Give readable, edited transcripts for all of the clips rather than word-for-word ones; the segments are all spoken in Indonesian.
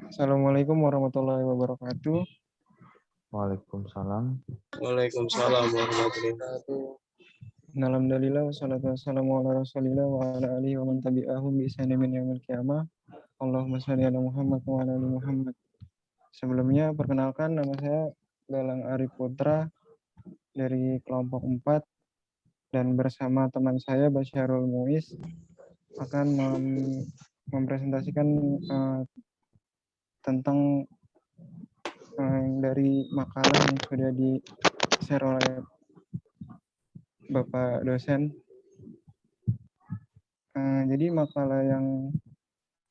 Assalamualaikum warahmatullahi wabarakatuh. Waalaikumsalam. Waalaikumsalam warahmatullahi wabarakatuh. Alhamdulillah wassalatu wassalamu ala rasulillah wa ala alihi wa man tabi'ahum bi ihsanin min yaumil qiyamah. Allahumma shalli ala Muhammad wa ala ali Muhammad. Sebelumnya perkenalkan, nama saya Galang Arif Putra dari kelompok 4 dan bersama teman saya Basyarul Muiz akan mempresentasikan tentang dari makalah yang sudah di-share oleh Bapak dosen. Jadi makalah yang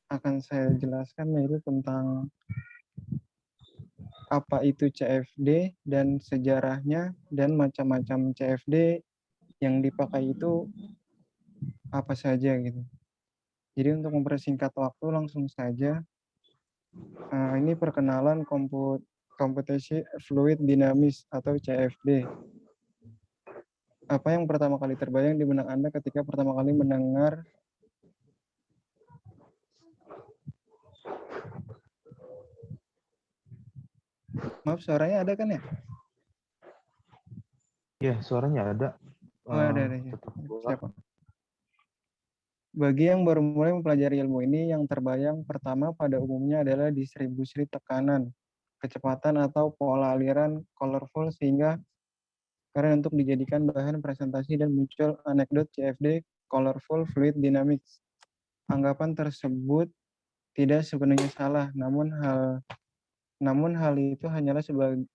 akan saya jelaskan yaitu tentang apa itu CFD dan sejarahnya dan macam-macam CFD yang dipakai itu apa saja gitu. Jadi untuk mempersingkat waktu langsung saja, ini perkenalan komputasi fluid dinamis atau CFD. Apa yang pertama kali terbayang di benak Anda ketika pertama kali mendengar maaf, suaranya ada kan ya? Iya, suaranya ada. Oh, ada. Tetap Siapa? Bagi yang baru mulai mempelajari ilmu ini, yang terbayang pertama pada umumnya adalah distribusi tekanan, kecepatan atau pola aliran colorful sehingga karena untuk dijadikan bahan presentasi dan muncul anekdot CFD colorful fluid dynamics. Anggapan tersebut tidak sepenuhnya salah, namun hal itu hanyalah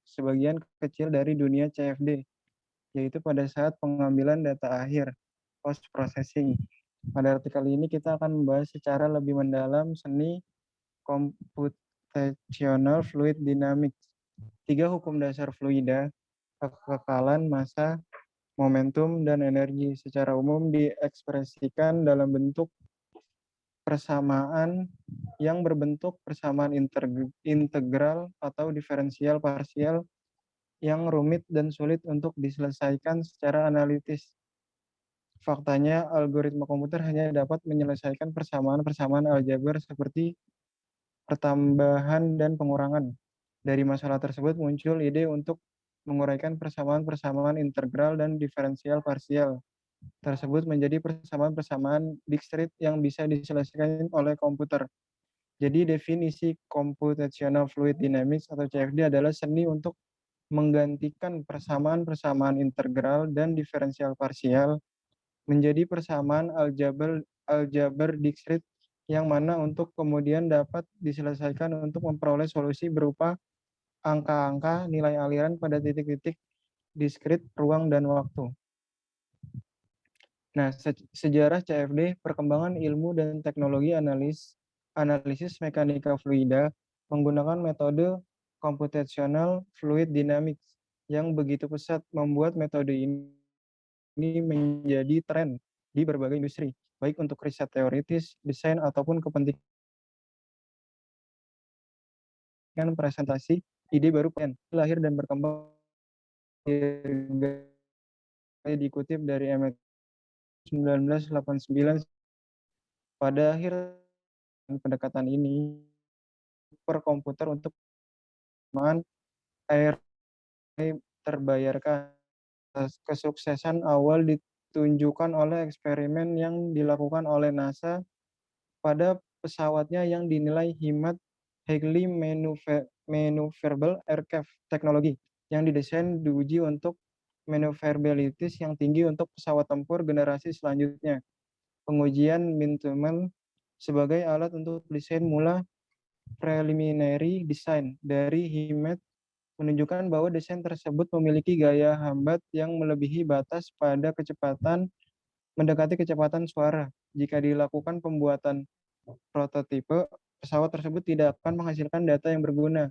sebagian kecil dari dunia CFD, yaitu pada saat pengambilan data akhir, post processing. Pada artikel ini kita akan membahas secara lebih mendalam seni computational fluid dynamics. 3 hukum dasar fluida, kekekalan, massa, momentum, dan energi secara umum diekspresikan dalam bentuk persamaan yang berbentuk persamaan integral atau diferensial parsial yang rumit dan sulit untuk diselesaikan secara analitis. Faktanya, algoritma komputer hanya dapat menyelesaikan persamaan-persamaan aljabar seperti pertambahan dan pengurangan. Dari masalah tersebut muncul ide untuk menguraikan persamaan-persamaan integral dan diferensial parsial tersebut menjadi persamaan-persamaan discrete yang bisa diselesaikan oleh komputer. Jadi definisi computational fluid dynamics atau CFD adalah seni untuk menggantikan persamaan-persamaan integral dan diferensial parsial menjadi persamaan aljabar discrete yang mana untuk kemudian dapat diselesaikan untuk memperoleh solusi berupa angka-angka nilai aliran pada titik-titik diskrit ruang dan waktu. Nah, sejarah CFD, perkembangan ilmu dan teknologi analisis mekanika fluida menggunakan metode computational fluid dynamics yang begitu pesat membuat metode ini menjadi tren di berbagai industri, baik untuk riset teoritis, desain, ataupun kepentingan presentasi ide baru lahir dan berkembang dikutip dari MIT 1989. Pada akhir pendekatan ini per komputer untuk air terbayarkan. Kesuksesan awal ditunjukkan oleh eksperimen yang dilakukan oleh NASA pada pesawatnya yang dinilai hemat Highly Maneuverable Aircraft Technology yang didesain diuji untuk maneuverability yang tinggi untuk pesawat tempur generasi selanjutnya. Pengujian Mintuman sebagai alat untuk desain mula preliminary design dari HIMET menunjukkan bahwa desain tersebut memiliki gaya hambat yang melebihi batas pada kecepatan mendekati kecepatan suara. Jika dilakukan pembuatan prototipe, pesawat tersebut tidak akan menghasilkan data yang berguna.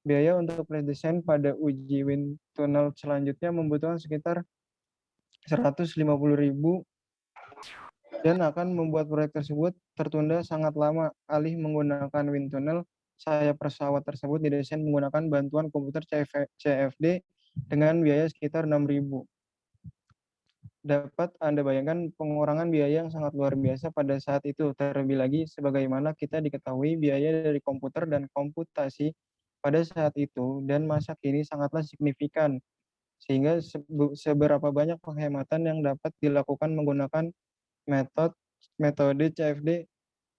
Biaya untuk redesign pada uji wind tunnel selanjutnya membutuhkan sekitar 150.000 dan akan membuat proyek tersebut tertunda sangat lama. Alih menggunakan wind tunnel, sayap pesawat tersebut didesain menggunakan bantuan komputer CFD dengan biaya sekitar 6.000. Dapat Anda bayangkan pengurangan biaya yang sangat luar biasa pada saat itu. Terlebih lagi sebagaimana kita diketahui biaya dari komputer dan komputasi pada saat itu dan masa kini sangatlah signifikan. Sehingga seberapa banyak penghematan yang dapat dilakukan menggunakan metode CFD.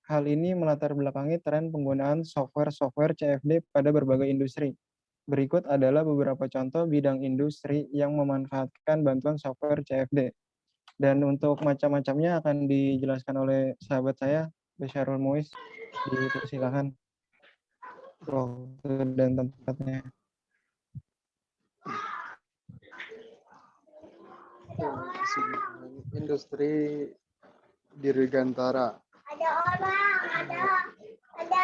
Hal ini melatar belakangi tren penggunaan software CFD pada berbagai industri. Berikut adalah beberapa contoh bidang industri yang memanfaatkan bantuan software CFD. Dan untuk macam-macamnya akan dijelaskan oleh sahabat saya, Basyarul Muiz. Dipersilakan waktu dan tempatnya. Industri dirgantara.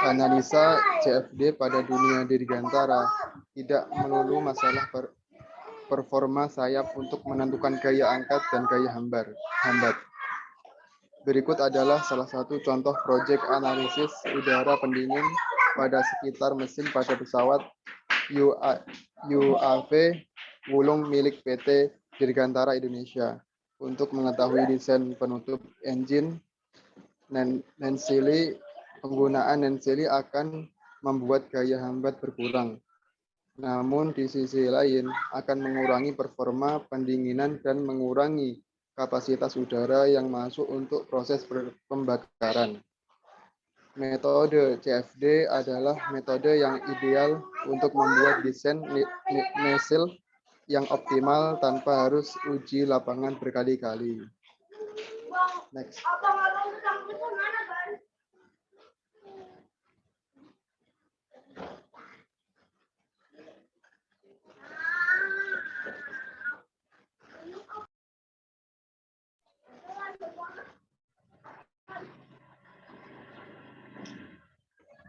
Analisa CFD pada dunia dirgantara tidak melulu masalah performa sayap untuk menentukan gaya angkat dan gaya hambat. Berikut adalah salah satu contoh proyek analisis udara pendingin pada sekitar mesin pada pesawat UAV Wulung milik PT Dirgantara Indonesia. Untuk mengetahui desain penutup engine Nensili, penggunaan Nensili akan membuat gaya hambat berkurang. Namun di sisi lain akan mengurangi performa pendinginan dan mengurangi kapasitas udara yang masuk untuk proses pembakaran. Metode CFD adalah metode yang ideal untuk membuat desain mesil yang optimal tanpa harus uji lapangan berkali-kali. Next.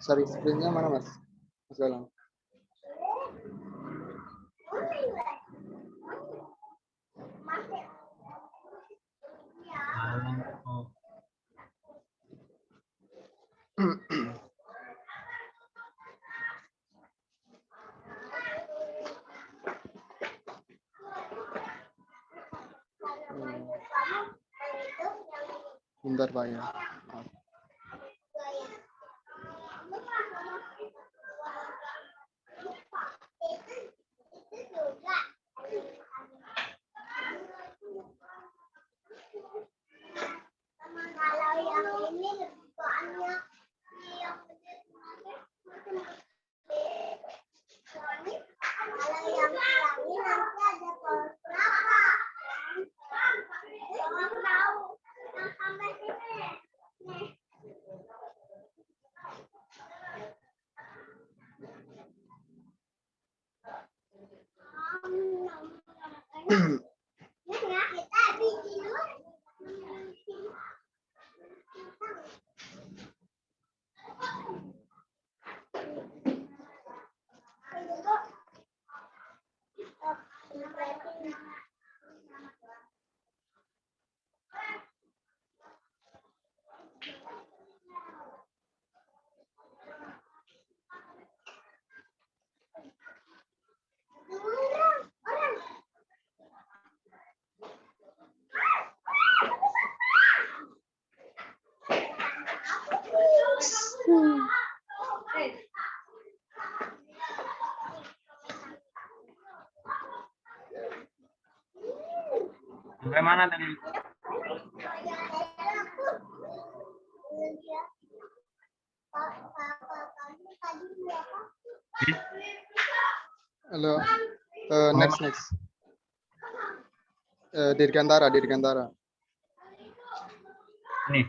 Sorry, screen-nya mana, Mas? Mas Galang. Bentar, Pak ya. Maaf. Sampai mana tadi? Halo. Next. Dirgantara. Nih.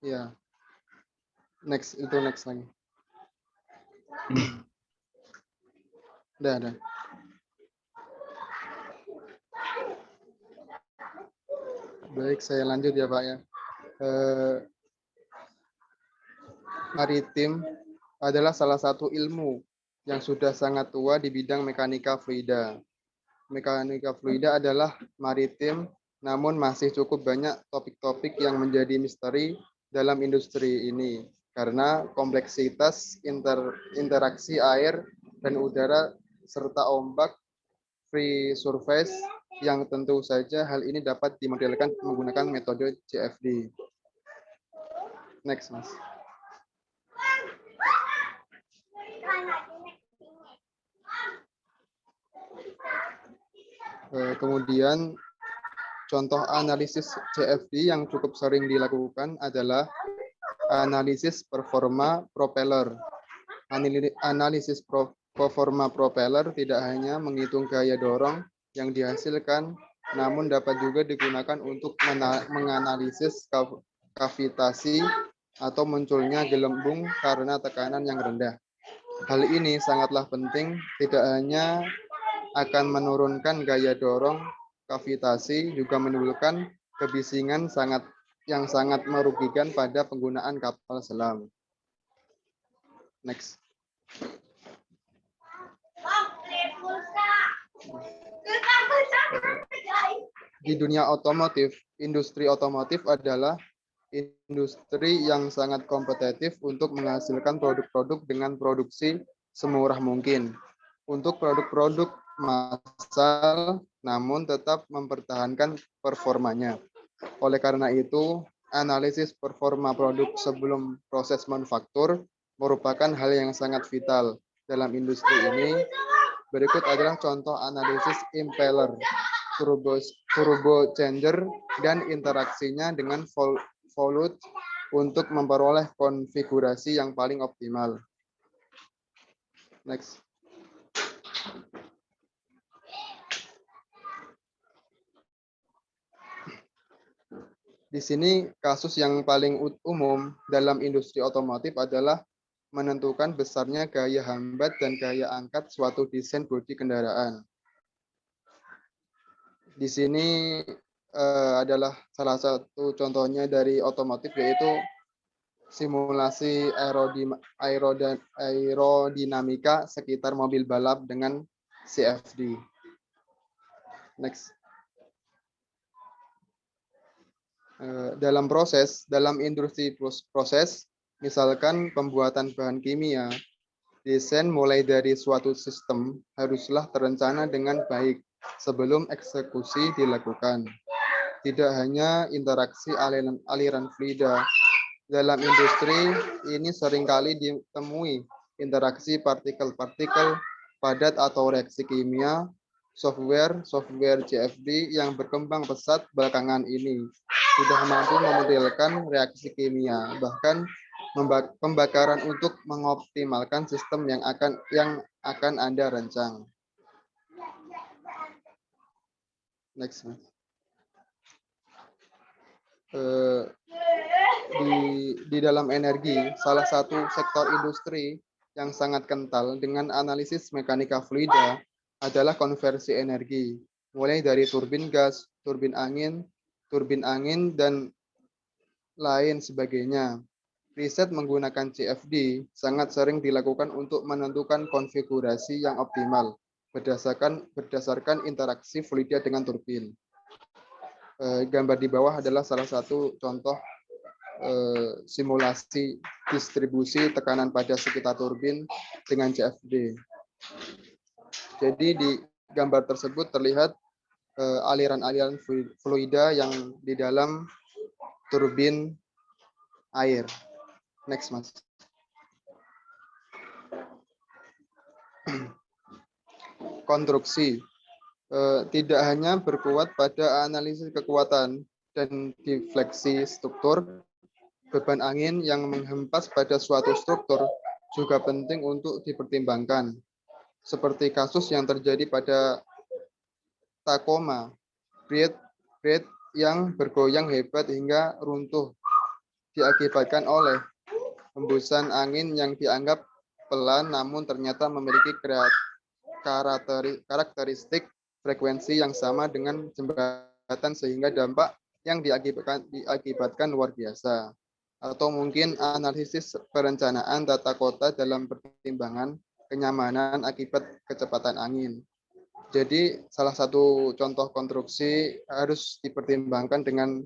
Ya. Next lagi. Udah. Baik, saya lanjut ya, Pak ya. Maritim adalah salah satu ilmu yang sudah sangat tua di bidang mekanika fluida. Mekanika fluida adalah maritim, namun masih cukup banyak topik-topik yang menjadi misteri dalam industri ini karena kompleksitas interaksi air dan udara serta ombak, free surface, yang tentu saja hal ini dapat dimodelkan menggunakan metode CFD. Next, Mas. Kemudian contoh analisis CFD yang cukup sering dilakukan adalah analisis performa propeller. Analisis performa propeller tidak hanya menghitung gaya dorong yang dihasilkan, namun dapat juga digunakan untuk menganalisis kavitasi atau munculnya gelembung karena tekanan yang rendah. Hal ini sangatlah penting, tidak hanya akan menurunkan gaya dorong kavitasi, juga menimbulkan kebisingan yang sangat merugikan pada penggunaan kapal selam. Next. Di dunia otomotif, industri otomotif adalah industri yang sangat kompetitif untuk menghasilkan produk-produk dengan produksi semurah mungkin. Untuk produk-produk massal, namun tetap mempertahankan performanya. Oleh karena itu, analisis performa produk sebelum proses manufaktur merupakan hal yang sangat vital dalam industri ini. Berikut adalah contoh analisis impeller, turbo changer, dan interaksinya dengan volute untuk memperoleh konfigurasi yang paling optimal. Next. Di sini kasus yang paling umum dalam industri otomotif adalah menentukan besarnya gaya hambat dan gaya angkat suatu desain bodi kendaraan. Di sini adalah salah satu contohnya dari otomotif, yaitu simulasi aerodinamika sekitar mobil balap dengan CFD. Next. Dalam industri proses, misalkan pembuatan bahan kimia, desain mulai dari suatu sistem haruslah terencana dengan baik sebelum eksekusi dilakukan. Tidak hanya interaksi aliran fluida. Dalam industri ini seringkali ditemui interaksi partikel-partikel padat atau reaksi kimia. Software CFD yang berkembang pesat belakangan ini sudah mampu memodelkan reaksi kimia, bahkan pembakaran untuk mengoptimalkan sistem yang akan Anda rancang. Next. Di dalam energi, salah satu sektor industri yang sangat kental dengan analisis mekanika fluida adalah konversi energi, mulai dari turbin gas, turbin angin, dan lain sebagainya. Riset menggunakan CFD sangat sering dilakukan untuk menentukan konfigurasi yang optimal berdasarkan interaksi fluida dengan turbin. Gambar di bawah adalah salah satu contoh simulasi distribusi tekanan pada sekitar turbin dengan CFD. Jadi di gambar tersebut terlihat aliran-aliran fluida yang di dalam turbin air. Next, Mas. Konstruksi tidak hanya berkuat pada analisis kekuatan dan defleksi struktur, beban angin yang menghempas pada suatu struktur juga penting untuk dipertimbangkan. Seperti kasus yang terjadi pada Tacoma Bridge yang bergoyang hebat hingga runtuh diakibatkan oleh hembusan angin yang dianggap pelan namun ternyata memiliki karakteristik frekuensi yang sama dengan jembatan sehingga dampak yang diakibatkan luar biasa. Atau mungkin analisis perencanaan tata kota dalam pertimbangan kenyamanan akibat kecepatan angin. Jadi salah satu contoh konstruksi harus dipertimbangkan dengan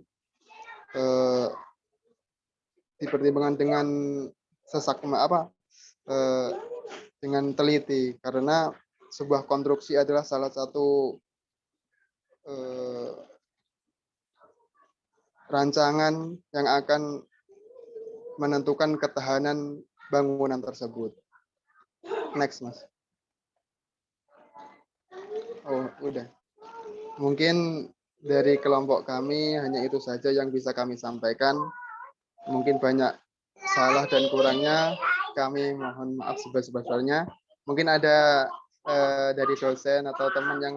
dengan teliti, karena sebuah konstruksi adalah salah satu eh, rancangan yang akan menentukan ketahanan bangunan tersebut. Next, Mas. Oh, udah. Mungkin dari kelompok kami hanya itu saja yang bisa kami sampaikan. Mungkin banyak salah dan kurangnya, kami mohon maaf sebesar-besarnya. Mungkin ada dari dosen atau teman yang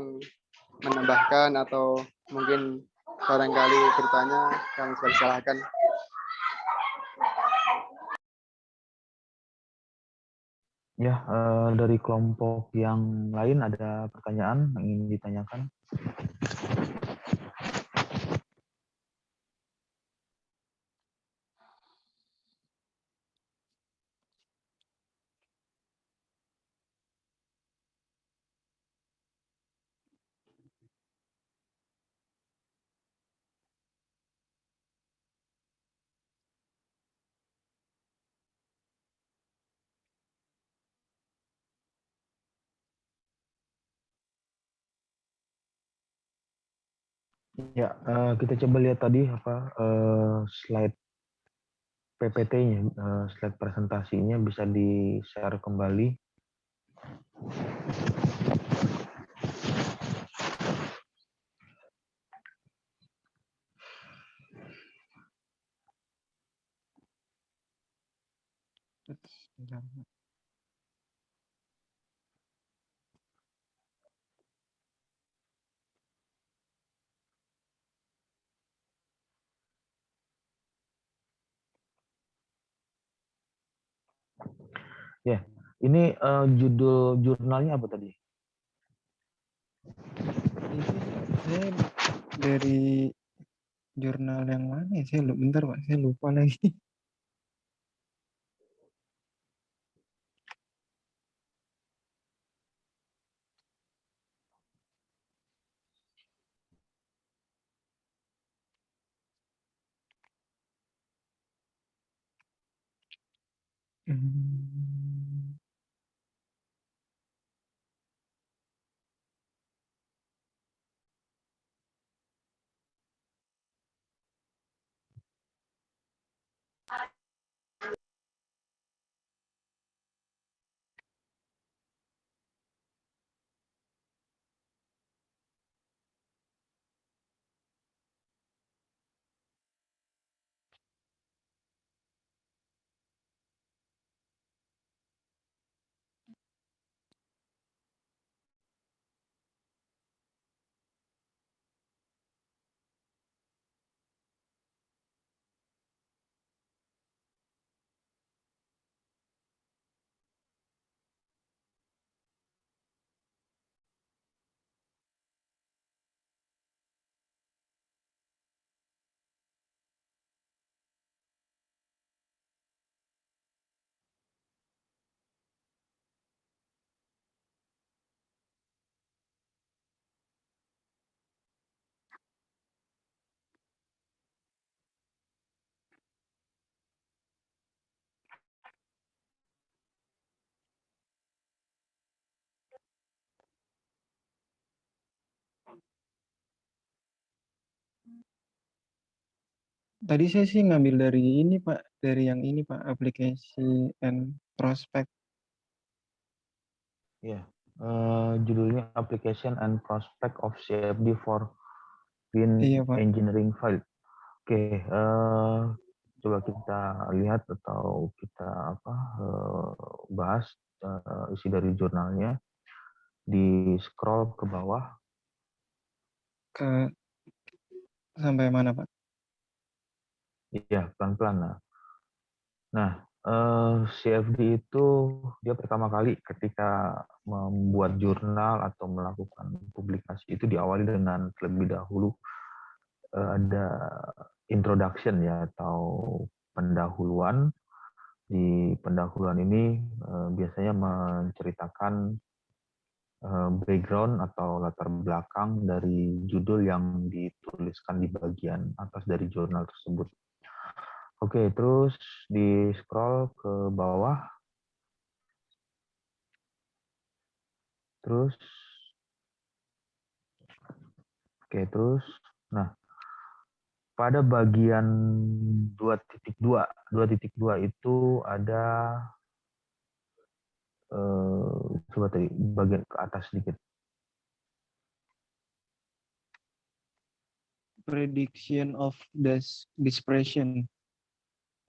menambahkan atau mungkin barangkali bertanya, kami silakan. Ya, dari kelompok yang lain ada pertanyaan yang ingin ditanyakan? Ya, kita coba lihat tadi slide PPT-nya, slide presentasinya bisa di-share kembali. Ya, ini judul jurnalnya apa tadi? Saya dari jurnal yang mana ya? Bentar Pak, saya lupa lagi. Hmm. Tadi saya sih ngambil dari ini Pak, dari yang ini Pak, aplikasi and prospect. Ya, judulnya Application and Prospect of CFD for Wind Iya Pak. Engineering Field. Oke, coba kita lihat atau kita bahas isi dari jurnalnya. Di scroll ke bawah. Ke sampai mana Pak? Iya, pelan-pelan. Nah, CFD itu dia pertama kali ketika membuat jurnal atau melakukan publikasi itu diawali dengan terlebih dahulu ada introduction ya atau pendahuluan. Di pendahuluan ini biasanya menceritakan background atau latar belakang dari judul yang dituliskan di bagian atas dari jurnal tersebut. Oke, terus di scroll ke bawah. Terus Oke, terus, nah, pada bagian 2.2 itu ada, coba tadi bagian ke atas sedikit. Prediction of dispersion.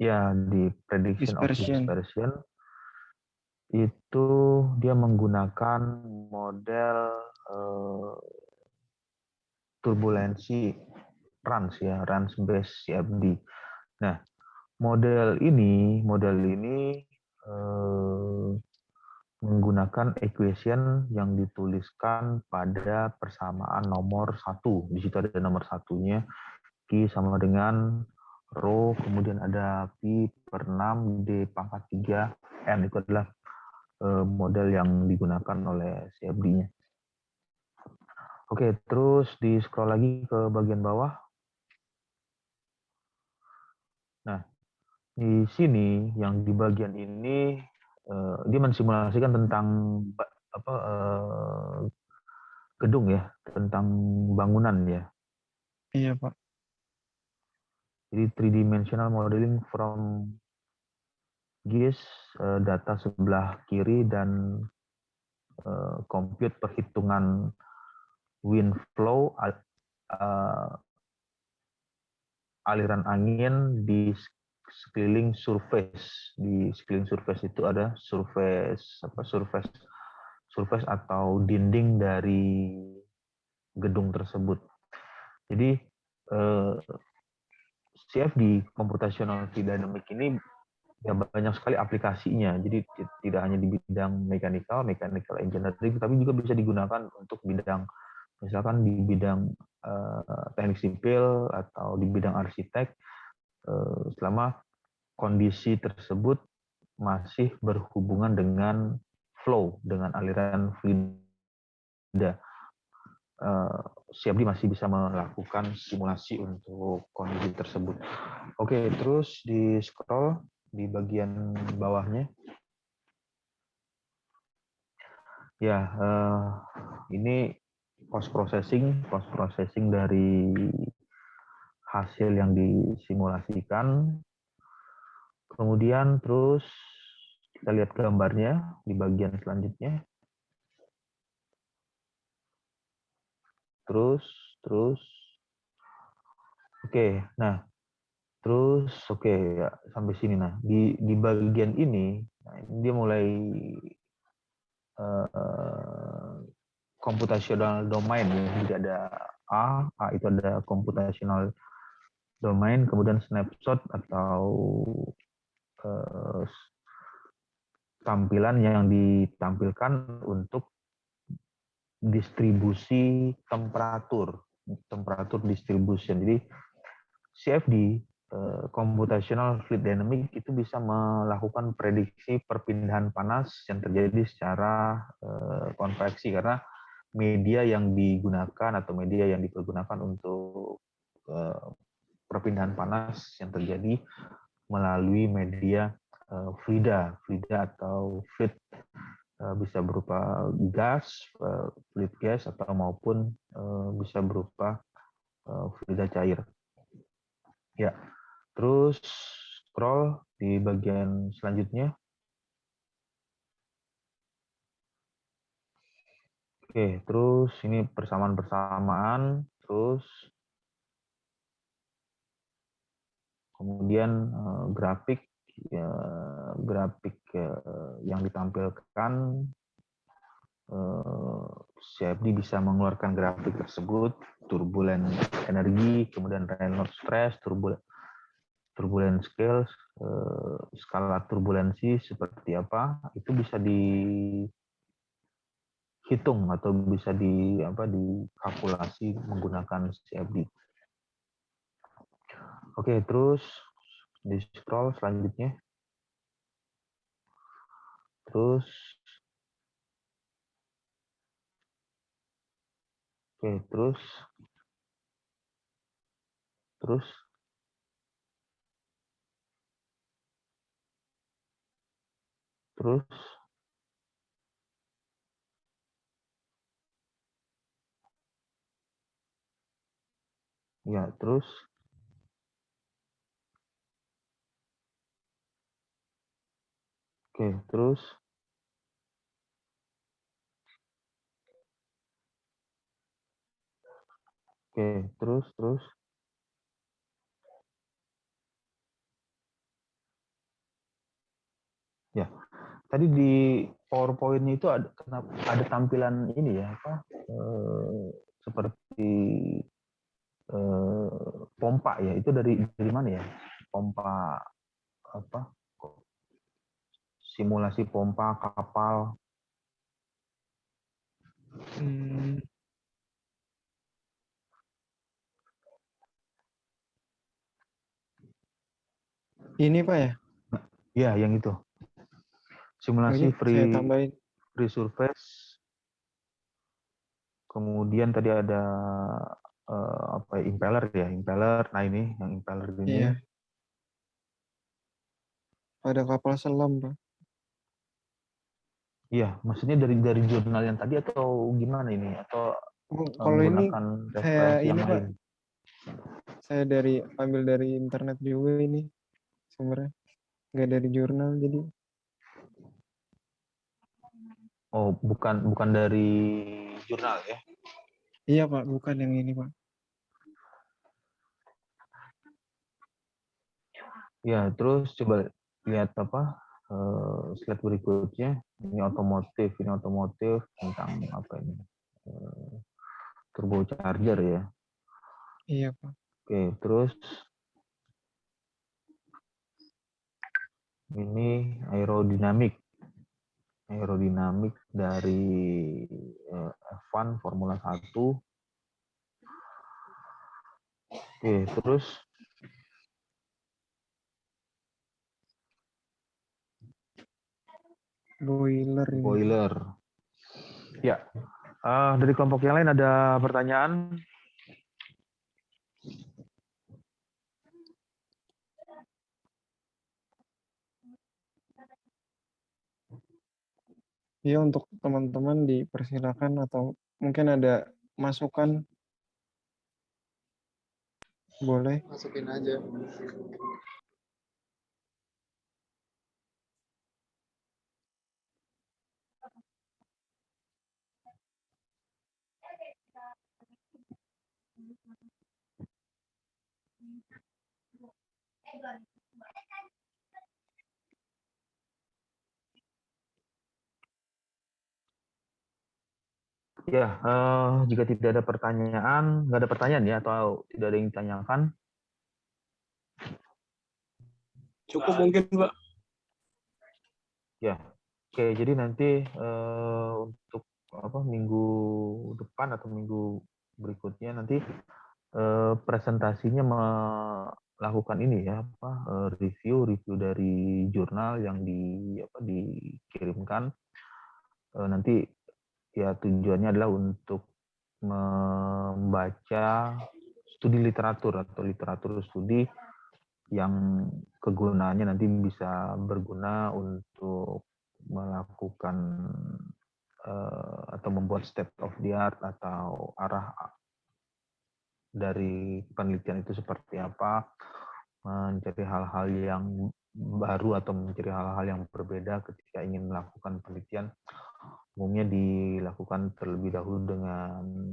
Ya, di prediction of Dispersion. dispersion itu dia menggunakan model turbulensi RANS ya, RANS based CFD. Nah, model ini menggunakan equation yang dituliskan pada persamaan nomor 1. Di situ ada nomor satunya, Q sama dengan rho, kemudian ada Pi per 6 D pangkat 3 N. Itu adalah model yang digunakan oleh CFD-nya. Oke, terus di scroll lagi ke bagian bawah. Nah, di sini yang di bagian ini dia mensimulasikan tentang gedung ya, tentang bangunan ya. Iya, Pak. Jadi three-dimensional modeling from GIS, data sebelah kiri dan compute perhitungan wind flow, aliran angin di sekeliling surface. Di sekeliling surface itu ada surface atau dinding dari gedung tersebut. Jadi CFD computational fluid dynamics ini ya banyak sekali aplikasinya. Jadi tidak hanya di bidang mechanical engineering, tapi juga bisa digunakan untuk bidang, misalkan di bidang teknik sipil atau di bidang arsitek, selama kondisi tersebut masih berhubungan dengan flow, dengan aliran fluida. CFD masih bisa melakukan simulasi untuk kondisi tersebut. Oke, terus di scroll di bagian bawahnya. Ya, ini post processing dari hasil yang disimulasikan. Kemudian terus kita lihat gambarnya di bagian selanjutnya. Terus, oke, nah, terus oke ya sampai sini. Nah, di bagian ini, nah, dia mulai computational domain ya. Jadi ada A itu ada computational domain, kemudian snapshot atau tampilan yang ditampilkan untuk distribusi temperatur distribution. Jadi CFD computational fluid dynamics itu bisa melakukan prediksi perpindahan panas yang terjadi secara konveksi, karena media yang digunakan atau media yang dipergunakan untuk perpindahan panas yang terjadi melalui media fluida atau fluid, bisa berupa gas, fluid gas, atau maupun bisa berupa fluida cair. Ya, terus scroll di bagian selanjutnya. Oke, terus ini persamaan, terus kemudian grafik yang ditampilkan, CFD bisa mengeluarkan grafik tersebut, turbulent energi, kemudian Reynolds stress, turbulent scale, skala turbulensi seperti apa, itu bisa dihitung atau bisa dikalkulasi menggunakan CFD. Oke, terus di scroll selanjutnya. Terus oke, terus Ya, terus oke, terus oke, terus ya. Tadi di PowerPoint itu ada tampilan ini ya, apa? Seperti pompa ya. Itu dari mana ya? Pompa apa? Simulasi pompa kapal. Ini Pak ya? Ya, yang itu. Simulasi Ini saya tambahin. free surface. Kemudian tadi ada apa impeller ya, impeller. Nah ini yang impeller ini. Iya. Ada kapal selam Pak. Iya, maksudnya dari jurnal yang tadi atau gimana ini? Atau Kalau ini menggunakan saya referensi yang ini Pak, lain? saya ambil dari internet juga ini sumbernya. Nggak dari jurnal jadi. Oh, bukan dari jurnal ya? Iya Pak, bukan yang ini Pak. Ya, terus coba lihat apa slide berikutnya. Ini otomotif tentang apa ini? Turbocharger ya. Iya Pak. Oke, terus ini aerodinamik dari F1 Formula 1. Oke, terus boiler. Ya, dari kelompok yang lain ada pertanyaan? Iya, untuk teman-teman dipersilakan atau mungkin ada masukan, boleh. Masukin aja. Ya, jika tidak ada pertanyaan, nggak ada pertanyaan ya, atau tidak ada yang ditanyakan? Cukup mungkin, Pak. Ya, oke. Jadi nanti untuk minggu depan atau minggu berikutnya nanti presentasinya melakukan ini ya, review dari jurnal yang dikirimkan. Nanti ya tujuannya adalah untuk membaca studi literatur atau literatur studi yang kegunaannya nanti bisa berguna untuk melakukan atau membuat state of the art atau arah dari penelitian itu seperti apa, mencari hal-hal yang baru atau mencari hal-hal yang berbeda ketika ingin melakukan penelitian. Umumnya dilakukan terlebih dahulu dengan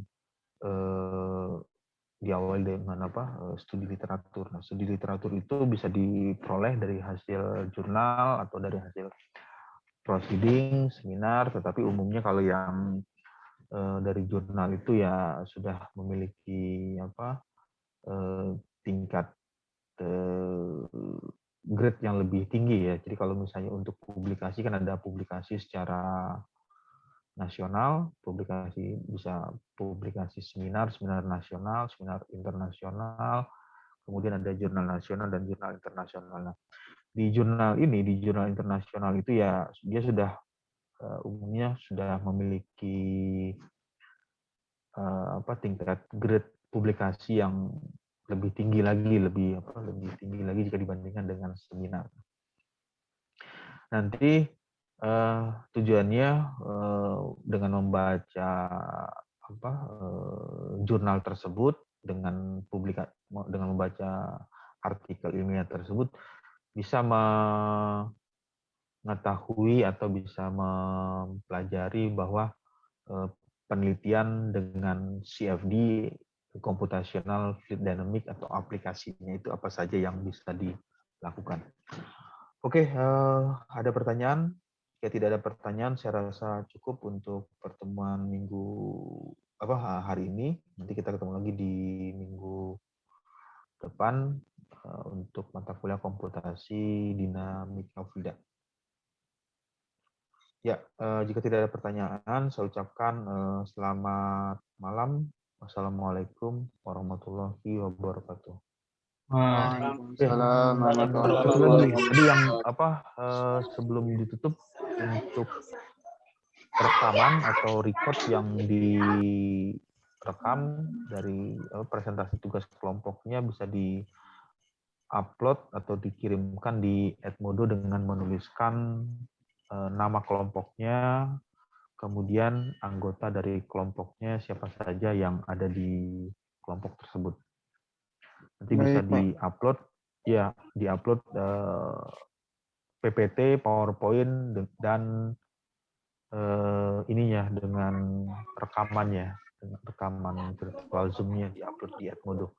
diawali dengan studi literatur. Nah, studi literatur itu bisa diperoleh dari hasil jurnal atau dari hasil proceeding, seminar, tetapi umumnya kalau yang dari jurnal itu ya sudah memiliki tingkat grade yang lebih tinggi ya. Jadi kalau misalnya untuk publikasi kan ada publikasi secara nasional, bisa publikasi seminar nasional, seminar internasional, kemudian ada jurnal nasional dan jurnal internasional. Nah, di jurnal internasional itu ya dia sudah umumnya sudah memiliki tingkat grade publikasi yang lebih tinggi lagi jika dibandingkan dengan seminar. Nanti tujuannya dengan membaca jurnal tersebut dengan dengan membaca artikel ilmiah tersebut bisa mengetahui atau bisa mempelajari bahwa penelitian dengan CFD, computational fluid dynamic, atau aplikasinya itu apa saja yang bisa dilakukan. Oke, ada pertanyaan? Jika tidak ada pertanyaan, saya rasa cukup untuk pertemuan hari ini. Nanti kita ketemu lagi di minggu depan untuk mata kuliah komputasi dinamika fluida. Ya, jika tidak ada pertanyaan, saya ucapkan selamat malam. Wassalamualaikum warahmatullahi wabarakatuh. Waalaikumsalam warahmatullahi Satu wabarakatuh. lagi, tadi yang sebelum ditutup untuk rekaman atau record yang direkam dari presentasi tugas kelompoknya bisa di-upload atau dikirimkan di Edmodo dengan menuliskan nama kelompoknya, kemudian anggota dari kelompoknya siapa saja yang ada di kelompok tersebut. Nanti bisa Baik, Pak. di-upload, ya, di-upload PPT, PowerPoint, dan ininya dengan rekamannya, dengan rekaman virtual Zoom-nya di-upload di Edmodo.